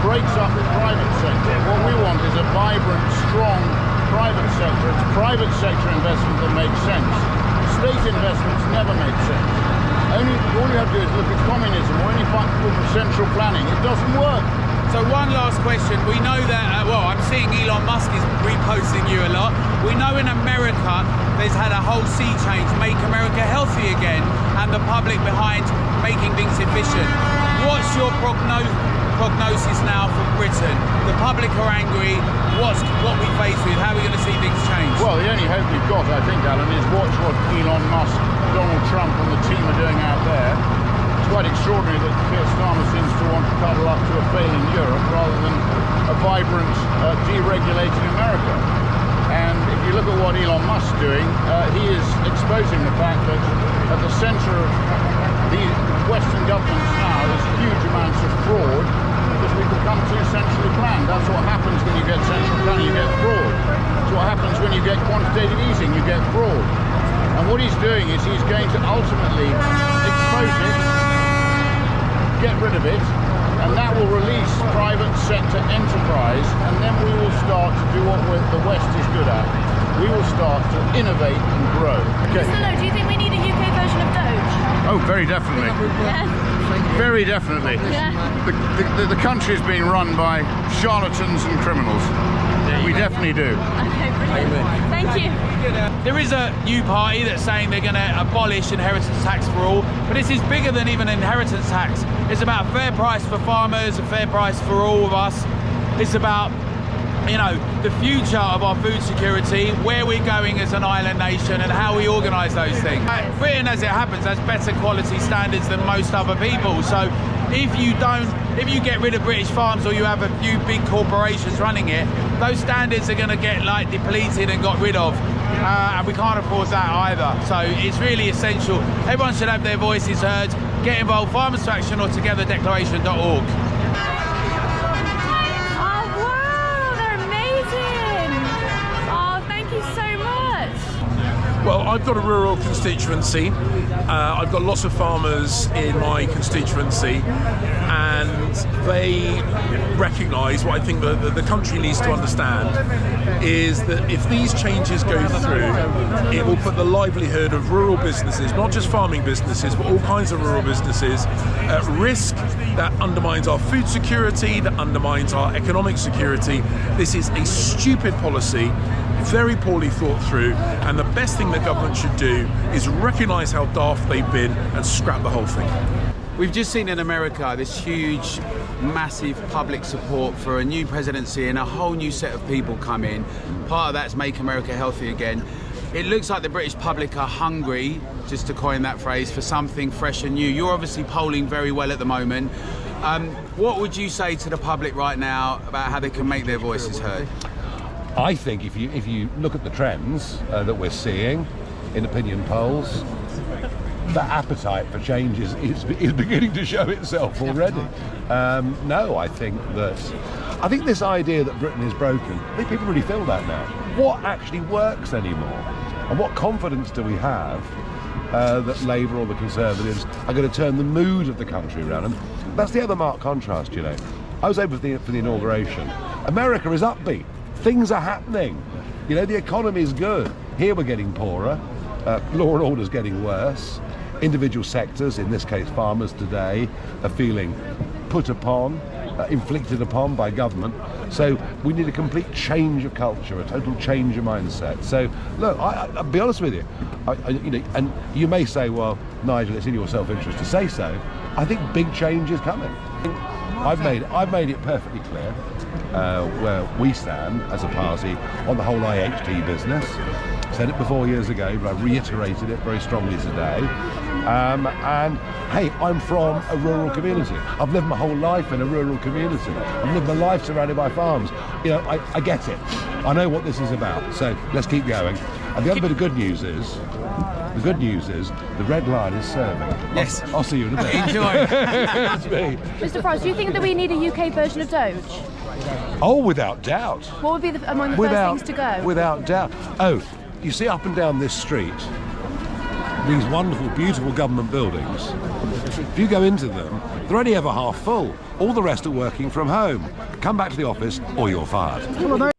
breaks up the private sector. What we want is a vibrant, strong private sector. It's private sector investment that makes sense. State investments never make sense. All you have to do is look at communism or any form of central planning. It doesn't work. So one last question. We know that, I'm seeing Elon Musk is reposting you a lot. We know in America there's had a whole sea change, make America healthy again, and the public behind making things efficient. What's your prognosis now for Britain? The public are angry. What we face with? How are we going to see things change? Well, the only hope we've got, I think, Alan, is watch what Elon Musk, Donald Trump and the team are doing out there. It's quite extraordinary that Keir Starmer seems to want to cuddle up to a failing Europe rather than a vibrant, deregulating America. And if you look at what Elon Musk's doing, he is exposing the fact that at the centre of the Western governments now is huge amounts of fraud because we've become too centrally planned. That's what happens when you get central planning, you get fraud. That's what happens when you get quantitative easing, you get fraud. And what he's doing is he's going to ultimately expose it, get rid of it, and that will release private sector enterprise, and then we will start to do what the West is good at. We will start to innovate and grow. Okay. Mr. Lowe, do you think we need a UK version of DOGE? Oh, very definitely. Yeah. Very definitely. Yeah. The country's being run by charlatans and criminals. We definitely do. Okay, brilliant. Thank you. There is a new party that's saying they're going to abolish inheritance tax for all, but this is bigger than even inheritance tax. It's about a fair price for farmers, a fair price for all of us. It's about, the future of our food security, where we're going as an island nation and how we organise those things. Britain, as it happens, has better quality standards than most other people. So if you get rid of British farms or you have a few big corporations running it, those standards are going to get depleted and got rid of. And we can't afford that either. So it's really essential. Everyone should have their voices heard. Get involved, Farmers to Action or togetherdeclaration.org. Well, I've got a rural constituency. I've got lots of farmers in my constituency, and they recognise what I think the country needs to understand is that if these changes go through, it will put the livelihood of rural businesses, not just farming businesses, but all kinds of rural businesses, at risk. That undermines our food security, that undermines our economic security. This is a stupid policy, very poorly thought through, and the best thing the government should do is recognise how daft they've been and scrap the whole thing. We've just seen in America this huge, massive public support for a new presidency and a whole new set of people come in. Part of that's Make America Healthy Again. It looks like the British public are hungry, just to coin that phrase, for something fresh and new. You're obviously polling very well at the moment. What would you say to the public right now about how they can make their voices heard? I think if you look at the trends that we're seeing in opinion polls, that appetite for change is beginning to show itself already. I think this idea that Britain is broken, I think people really feel that now. What actually works anymore? And what confidence do we have that Labour or the Conservatives are going to turn the mood of the country around? And that's the other marked contrast, I was over for the inauguration. America is upbeat. Things are happening. The economy is good. Here we're getting poorer. Law and order's getting worse. Individual sectors, in this case farmers today, are feeling put upon, inflicted upon by government. So we need a complete change of culture, a total change of mindset. So look, I'll be honest with you. And you may say, well, Nigel, it's in your self-interest to say so. I think big change is coming. I've made it perfectly clear where we stand as a party on the whole IHT business. Said it before years ago, but I reiterated it very strongly today. And hey, I'm from a rural community. I've lived my whole life in a rural community. I've lived my life surrounded by farms. I get it. I know what this is about. So let's keep going. And the other bit of good news is, the red line is serving. Yes. I'll see you in a bit. Enjoy. That's me. Mr. Farage, do you think that we need a UK version of DOGE? Oh, without doubt. What would be among the first things to go? Without doubt. Oh, you see up and down this street, these wonderful, beautiful government buildings, if you go into them, they're only ever half full. All the rest are working from home. Come back to the office or you're fired.